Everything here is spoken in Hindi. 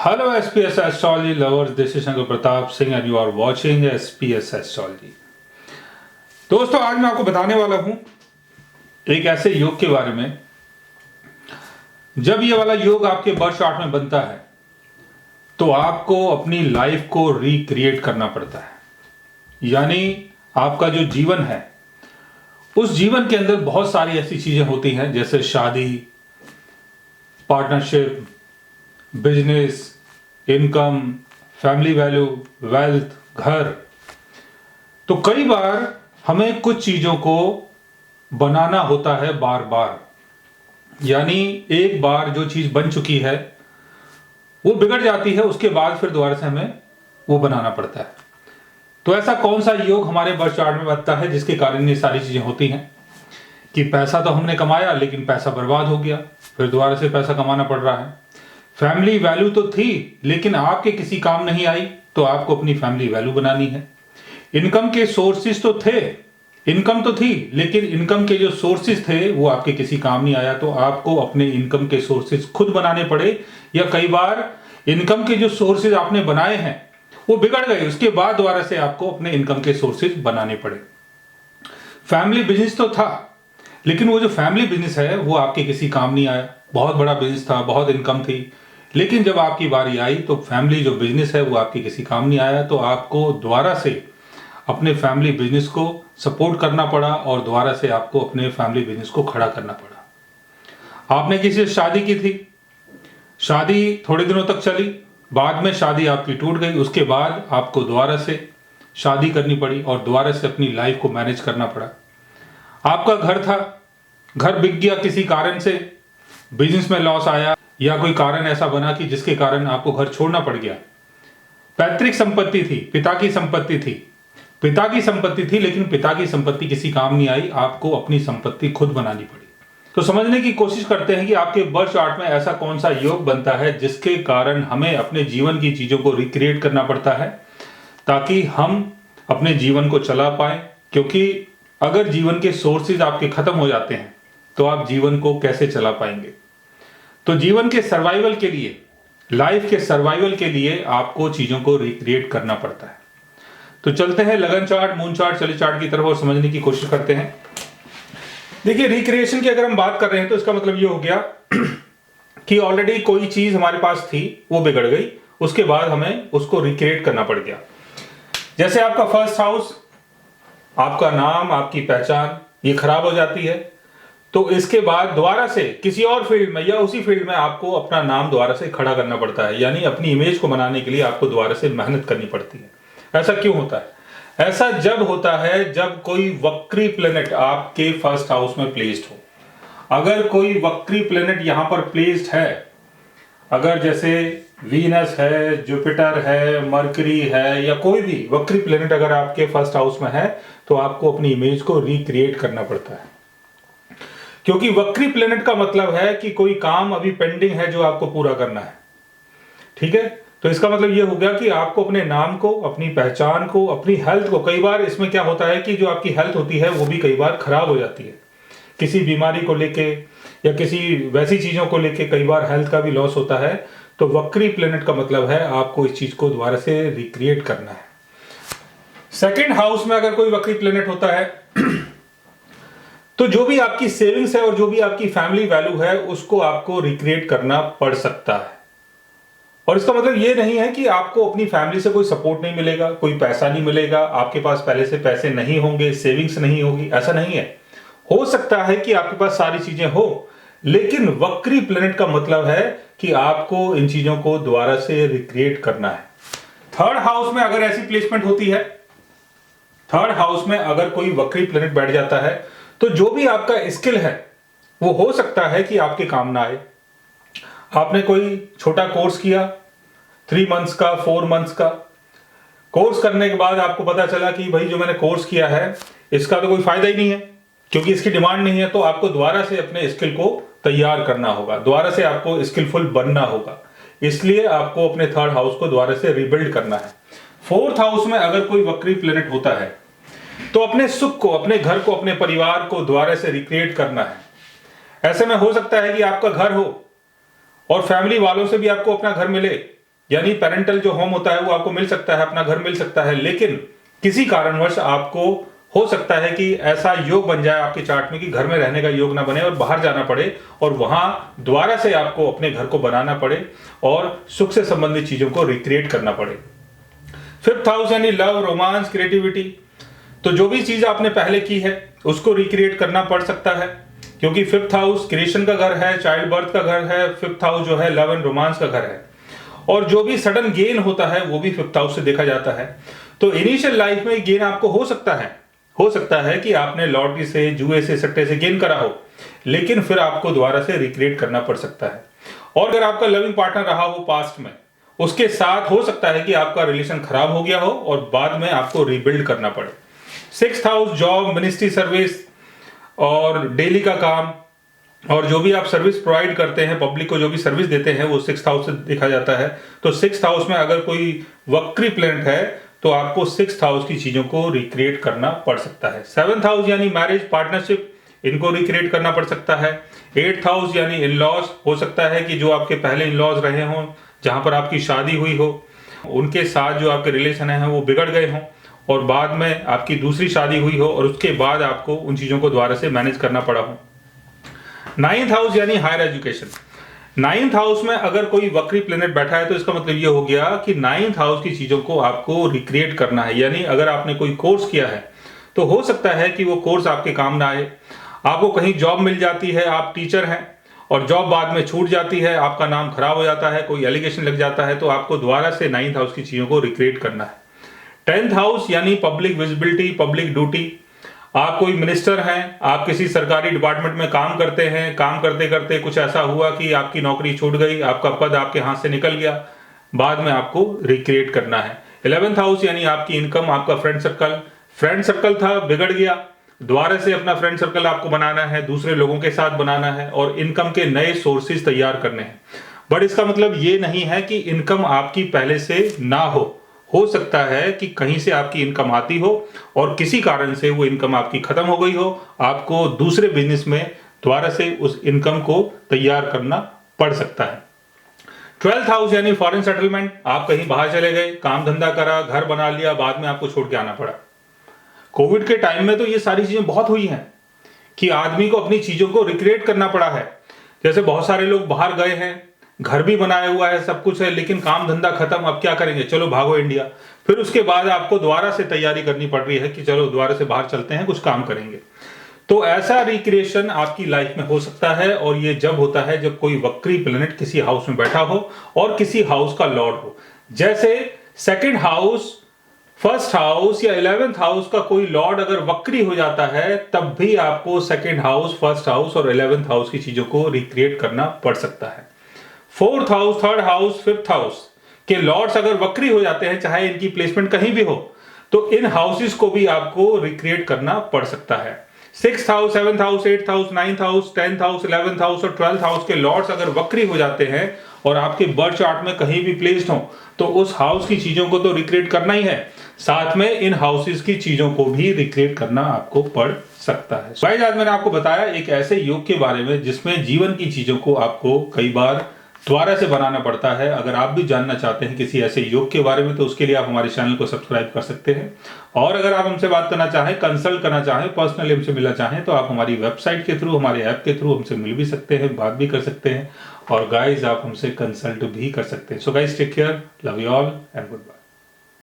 Hello SPS Astrology lovers, this is Shankar Pratap Singh and you are watching SPS Astrology। दोस्तों, आज मैं आपको बताने वाला हूं एक ऐसे योग के बारे में। जब ये वाला योग आपके बर्थ चार्ट में बनता है तो आपको अपनी लाइफ को रिक्रिएट करना पड़ता है। यानी आपका जो जीवन है उस जीवन के अंदर बहुत सारी ऐसी चीजें होती हैं जैसे शादी, partnership, business, income, family value, wealth, घर। तो कई बार हमें कुछ चीजों को बनाना होता है बार बार। यानी एक बार जो चीज बन चुकी है वो बिगड़ जाती है, उसके बाद फिर दोबारा से हमें वो बनाना पड़ता है। तो ऐसा कौन सा योग हमारे बर्थ चार्ट में बनता है जिसके कारण ये सारी चीजें होती हैं कि पैसा तो हमने कमाया लेकिन पैसा बर्बाद हो गया, फिर दोबारा से पैसा कमाना पड़ रहा है। फैमिली वैल्यू तो थी लेकिन आपके किसी काम नहीं आई, तो आपको अपनी फैमिली वैल्यू बनानी है। इनकम के सोर्सेज तो थे, इनकम तो थी लेकिन इनकम के जो सोर्सेज थे वो आपके किसी काम नहीं आया, तो आपको अपने इनकम के सोर्सेज खुद बनाने पड़े। या कई बार इनकम के जो सोर्सेज आपने बनाए हैं वो बिगड़ गए, उसके बाद दोबारा से आपको अपने इनकम के सोर्सेज बनाने पड़े। फैमिली बिजनेस तो था लेकिन वो जो फैमिली बिजनेस है वो आपके किसी काम नहीं आया। बहुत बड़ा बिजनेस था, बहुत इनकम थी, लेकिन जब आपकी बारी आई तो फैमिली जो बिजनेस है वो आपके किसी काम नहीं आया, तो आपको दोबारा से अपने फैमिली बिजनेस को सपोर्ट करना पड़ा और दोबारा से आपको अपने फैमिली बिजनेस को खड़ा करना पड़ा। आपने किसी से शादी की थी, शादी थोड़े दिनों तक चली, बाद में शादी आपकी टूट गई, उसके बाद आपको दोबारा से शादी करनी पड़ी और दोबारा से अपनी लाइफ को मैनेज करना पड़ा। आपका घर था, घर बिक गया किसी कारण से, बिजनेस में लॉस आया या कोई कारण ऐसा बना कि जिसके कारण आपको घर छोड़ना पड़ गया। पैतृक संपत्ति थी, पिता की संपत्ति थी, पिता की संपत्ति थी लेकिन पिता की संपत्ति किसी काम नहीं आई, आपको अपनी संपत्ति खुद बनानी पड़ी। तो समझने की कोशिश करते हैं कि आपके बर्थ चार्ट में ऐसा कौन सा योग बनता है जिसके कारण हमें अपने जीवन की चीजों को रिक्रिएट करना पड़ता है ताकि हम अपने जीवन को चला पाए। क्योंकि अगर जीवन के सोर्सेज आपके खत्म हो जाते हैं तो आप जीवन को कैसे चला पाएंगे। तो जीवन के सर्वाइवल के लिए, लाइफ के सर्वाइवल के लिए आपको चीजों को रिक्रिएट करना पड़ता है। तो चलते हैं लगन चार्ट, मून चार्ट, चली चार्ट की तरफ और समझने की कोशिश करते हैं। देखिए, रिक्रिएशन की अगर हम बात कर रहे हैं तो इसका मतलब ये हो गया कि ऑलरेडी कोई चीज हमारे पास थी वो बिगड़ गई, उसके बाद हमें उसको रिक्रिएट करना पड़ गया। जैसे आपका फर्स्ट हाउस, आपका नाम, आपकी पहचान, ये खराब हो जाती है तो इसके बाद दोबारा से किसी और फील्ड में या उसी फील्ड में आपको अपना नाम दोबारा से खड़ा करना पड़ता है। यानी अपनी इमेज को बनाने के लिए आपको दोबारा से मेहनत करनी पड़ती है। ऐसा क्यों होता है? ऐसा जब होता है जब कोई वक्री प्लेनेट आपके फर्स्ट हाउस में प्लेस्ड हो। अगर कोई वक्री प्लेनेट यहां पर प्लेस्ड है, अगर जैसे वीनस है, जुपिटर है, मरकरी है या कोई भी वक्री प्लेनेट अगर आपके फर्स्ट हाउस में है तो आपको अपनी इमेज को रिक्रिएट करना पड़ता है। क्योंकि वक्री प्लेनेट का मतलब है कि कोई काम अभी पेंडिंग है जो आपको पूरा करना है। ठीक है, तो इसका मतलब यह हो गया कि आपको अपने नाम को, अपनी पहचान को, अपनी हेल्थ को, कई बार इसमें क्या होता है कि जो आपकी हेल्थ होती है वो भी कई बार खराब हो जाती है, किसी बीमारी को लेके या किसी वैसी चीजों को लेके कई बार हेल्थ का भी लॉस होता है। तो वक्री प्लेनेट का मतलब है आपको इस चीज को दोबारा से रिक्रिएट करना है। सेकेंड हाउस में अगर कोई वक्री प्लेनेट होता है तो जो भी आपकी सेविंग्स है और जो भी आपकी फैमिली वैल्यू है उसको आपको रिक्रिएट करना पड़ सकता है। और इसका मतलब ये नहीं है कि आपको अपनी फैमिली से कोई सपोर्ट नहीं मिलेगा, कोई पैसा नहीं मिलेगा, आपके पास पहले से पैसे नहीं होंगे, सेविंग्स नहीं होगी, ऐसा नहीं है। हो सकता है कि आपके पास सारी चीजें हो लेकिन वक्री प्लेनेट का मतलब है कि आपको इन चीजों को दोबारा से रिक्रिएट करना है। थर्ड हाउस में अगर ऐसी प्लेसमेंट होती है, थर्ड हाउस में अगर कोई वक्री प्लेनेट बैठ जाता है तो जो भी आपका स्किल है वो हो सकता है कि आपके काम ना आए। आपने कोई छोटा कोर्स किया, 3 मंथ्स का, 4 मंथ्स का कोर्स करने के बाद आपको पता चला कि भाई जो मैंने कोर्स किया है इसका तो कोई फायदा ही नहीं है क्योंकि इसकी डिमांड नहीं है, तो आपको दोबारा से अपने स्किल को तैयार करना होगा, दोबारा से आपको स्किलफुल बनना होगा। इसलिए आपको अपने थर्ड हाउस को दोबारा से रिबिल्ड करना है। फोर्थ हाउस में अगर कोई वक्री प्लेनेट होता है तो अपने सुख को, अपने घर को, अपने परिवार को दोबारा से रिक्रिएट करना है। ऐसे में हो सकता है कि आपका घर हो और फैमिली वालों से भी आपको अपना घर मिले, यानी पेरेंटल जो होम होता है वो आपको मिल सकता है, अपना घर मिल सकता है, लेकिन किसी कारणवश आपको हो सकता है कि ऐसा योग बन जाए आपके चार्ट में कि घर में रहने का योग ना बने और बाहर जाना पड़े और वहां दोबारा से आपको अपने घर को बनाना पड़े और सुख से संबंधित चीजों को रिक्रिएट करना पड़े। 5th हाउस यानी लव, रोमांस, क्रिएटिविटी, तो जो भी चीज आपने पहले की है उसको रिक्रिएट करना पड़ सकता है, क्योंकि 5th हाउस क्रिएशन का घर है, चाइल्ड बर्थ का घर है, 5th हाउस जो है लव एंड रोमांस का घर है, और जो भी सडन गेन होता है वो भी 5th हाउस से देखा जाता है। तो इनिशियल लाइफ में गेन आपको हो सकता है कि आपने लॉटरी से, जुए से, सट्टे से गेन करा हो, लेकिन फिर आपको दोबारा से रिक्रिएट करना पड़ सकता है। और अगर आपका लविंग पार्टनर रहा हो पास्ट में, उसके साथ हो सकता है कि आपका रिलेशन खराब हो गया हो और बाद में आपको रिबिल्ड करना पड़े। 6th house job, ministry, service और डेली का काम, और जो भी आप सर्विस प्रोवाइड करते हैं, पब्लिक को जो भी सर्विस देते हैं, वो 6th हाउस से देखा जाता है। तो 6th हाउस में अगर कोई वक्री प्लैनेट है तो आपको 6th हाउस की चीजों को रिक्रिएट करना पड़ सकता है। 7th हाउस यानी मैरिज, पार्टनरशिप, इनको रिक्रिएट करना पड़ सकता है। 8th हाउस यानी इन लॉज, हो सकता है कि जो आपके पहले इन लॉज रहे हों, जहां पर आपकी शादी हुई हो, उनके साथ जो आपके रिलेशन है वो बिगड़ गए हों और बाद में आपकी दूसरी शादी हुई हो और उसके बाद आपको उन चीजों को दोबारा से मैनेज करना पड़ा हो। 9th हाउस यानी हायर एजुकेशन। 9th हाउस में अगर कोई वक्री प्लेनेट बैठा है तो इसका मतलब ये हो गया कि 9th हाउस की चीजों को आपको रिक्रिएट करना है। यानी अगर आपने कोई कोर्स किया है तो हो सकता है कि वो कोर्स आपके काम ना आए, आपको कहीं जॉब मिल जाती है, आप टीचर हैं और जॉब बाद में छूट जाती है, आपका नाम खराब हो जाता है, कोई एलिगेशन लग जाता है, तो आपको दोबारा से 9th हाउस की चीजों को रिक्रिएट करना है। 10th हाउस यानी पब्लिक विजिबिलिटी, पब्लिक ड्यूटी, आप कोई मिनिस्टर हैं, आप किसी सरकारी डिपार्टमेंट में काम करते हैं, काम करते करते कुछ ऐसा हुआ कि आपकी नौकरी छूट गई, आपका पद आपके हाथ से निकल गया, बाद में आपको रिक्रिएट करना है। 11th हाउस यानी आपकी इनकम, आपका फ्रेंड सर्कल था, बिगड़ गया, दोबारा से अपना फ्रेंड सर्कल आपको बनाना है, दूसरे लोगों के साथ बनाना है और इनकम के नए सोर्सेज तैयार करने हैं। बट इसका मतलब ये नहीं है कि इनकम आपकी पहले से ना हो सकता है कि कहीं से आपकी इनकम आती हो और किसी कारण से वो इनकम आपकी खत्म हो गई हो, आपको दूसरे बिजनेस में दोबारा से उस इनकम को तैयार करना पड़ सकता है। 12th हाउस यानी फॉरेन सेटलमेंट, आप कहीं बाहर चले गए, काम धंधा करा, घर बना लिया, बाद में आपको छोड़ के आना पड़ा। कोविड के टाइम में तो ये सारी चीजें बहुत हुई हैं कि आदमी को अपनी चीजों को रिक्रिएट करना पड़ा है। जैसे बहुत सारे लोग बाहर गए हैं, घर भी बनाया हुआ है, सब कुछ है, लेकिन काम धंधा खत्म, अब क्या करेंगे, चलो भागो इंडिया। फिर उसके बाद आपको दोबारा से तैयारी करनी पड़ रही है कि चलो दोबारा से बाहर चलते हैं, कुछ काम करेंगे। तो ऐसा रिक्रिएशन आपकी लाइफ में हो सकता है और ये जब होता है जब कोई वक्री प्लैनेट किसी हाउस में बैठा हो और किसी हाउस का लॉर्ड हो। जैसे 2nd हाउस, 1st हाउस या 11th हाउस का कोई लॉर्ड अगर वक्री हो जाता है तब भी आपको 2nd हाउस, 1st हाउस और 11th हाउस की चीजों को रिक्रिएट करना पड़ सकता है। 4th house, 3rd house, 5th house के लॉर्ड्स अगर वक्री हो जाते हैं, चाहे इनकी प्लेसमेंट कहीं भी हो, तो इन हाउसेस को भी आपको रिक्रिएट करना पड़ सकता है। 6th house, 7th house, 8th house, 9th house, 10th house, 11th house और 12th हाउस के लॉर्ड्स अगर वक्री हो जाते हैं और आपके बर्थ चार्ट में कहीं भी प्लेस्ड हो, तो उस हाउस की चीजों को तो रिक्रिएट करना ही है, साथ में इन हाउसेस की चीजों को भी रिक्रिएट करना आपको पड़ सकता है। गाइस, आज मैंने आपको बताया एक ऐसे योग के बारे में जिसमें जीवन की चीजों को आपको कई बार दोबारा से बनाना पड़ता है। अगर आप भी जानना चाहते हैं किसी ऐसे योग के बारे में तो उसके लिए आप हमारे चैनल को सब्सक्राइब कर सकते हैं। और अगर आप हमसे बात करना चाहें, कंसल्ट करना चाहें, पर्सनली हमसे मिलना चाहें तो आप हमारी वेबसाइट के थ्रू, हमारे ऐप के थ्रू हमसे मिल भी सकते हैं, बात भी कर सकते हैं और गाइज आप हमसे कंसल्ट भी कर सकते हैं। So guys, take care, love you all and good bye.